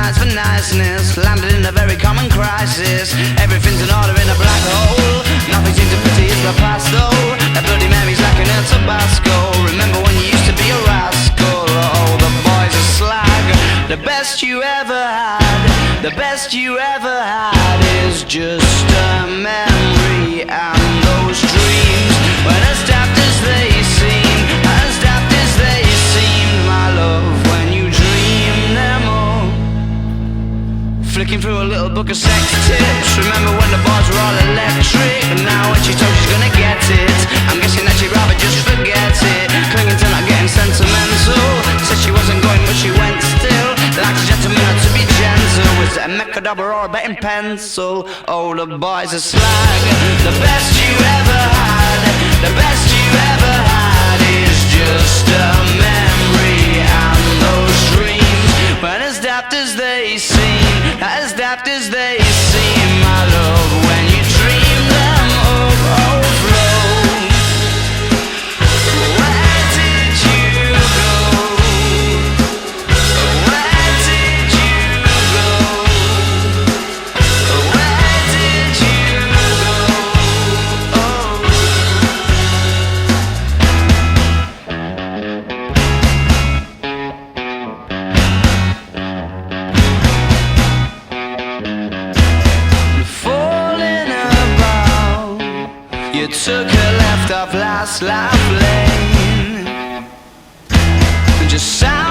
nights for niceness, landed in a very common crisis. Everything's in order in a black hole. Nothing seems to pity is the past though. That Bloody Mary's like an El Tabasco. Remember when you used to be a rascal? Oh, the boys are slag. The best you ever had, the best you ever had is just a memory. And those dreams, when as daft as they seem, as daft as they seem, my love, when you dream them all. Flicking through a little book of sex tips. Remember when the bars were all electric? And now when she told she's gonna get it, I'm guessing that she'd rather just forget it. Clinging to not getting sentimental. Said she wasn't going but she went still. Like a gentleman had to be gentle. Was it a Mechadabra or a betting pencil? Oh, the boys are slag. The best you ever had, the best you ever had is just a memory. And those dreams, when as daft as they seem, as daft as they seem, my love, when you dream them overflow. Where did you go? Where did you go? Where did you go? Oh. Falling about, you took a left off last life lane, just sound